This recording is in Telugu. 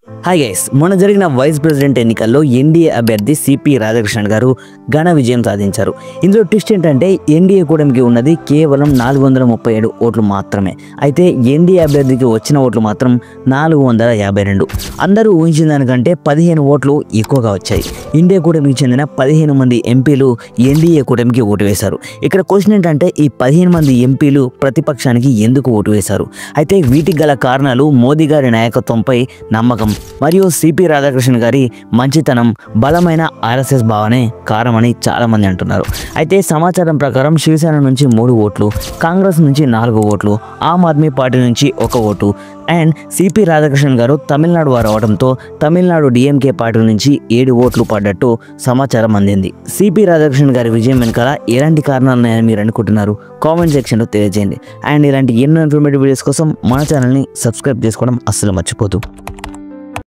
హాయ్ గైస్, మొన్న జరిగిన వైస్ ప్రెసిడెంట్ ఎన్నికల్లో ఎన్డీఏ అభ్యర్థి సిపి రాధాకృష్ణన్ గారు ఘన విజయం సాధించారు. ఇందులో ట్విస్ట్ ఏంటంటే ఎన్డీఏ కూటమికి ఉన్నది కేవలం 437 ఓట్లు మాత్రమే. అయితే ఎన్డీఏ అభ్యర్థికి వచ్చిన ఓట్లు మాత్రం 452. అందరూ ఊహించిన దానికంటే 15 ఓట్లు ఎక్కువగా వచ్చాయి. ఎన్డీఏ కూటమికి చెందిన 15 మంది ఎంపీలు ఎన్డీఏ కూటమికి ఓటు వేశారు. ఇక్కడ క్వశ్చన్ ఏంటంటే ఈ 15 మంది ఎంపీలు ప్రతిపక్షానికి ఎందుకు ఓటు వేశారు? అయితే వీటికి గల కారణాలు మోదీ గారి నాయకత్వంపై నమ్మకం మరియు సిపి రాధాకృష్ణన్ గారి మంచితనం, బలమైన ఆర్ఎస్ఎస్ భావనే కారణమని చాలా మంది అంటున్నారు. అయితే సమాచారం ప్రకారం శివసేన నుంచి 3 ఓట్లు, కాంగ్రెస్ నుంచి 4 ఓట్లు, ఆమ్ ఆద్మీ పార్టీ నుంచి 1 ఓటు అండ్ సిపి రాధాకృష్ణన్ గారు తమిళనాడు వారు అవడంతో తమిళనాడు డిఎంకే పార్టీ నుంచి 7 ఓట్లు పడ్డట్టు సమాచారం అందింది. సిపి రాధాకృష్ణన్ గారి విజయం వెనకాల ఎలాంటి కారణాలు ఉన్నాయని మీరు అనుకుంటున్నారు? కామెంట్ సెక్షన్లో తెలియజేయండి. అండ్ ఇలాంటి ఎన్నో ఇన్ఫర్మేటివ్ వీడియోస్ కోసం మన ఛానల్ని సబ్స్క్రైబ్ చేసుకోవడం అస్సలు మర్చిపోదు.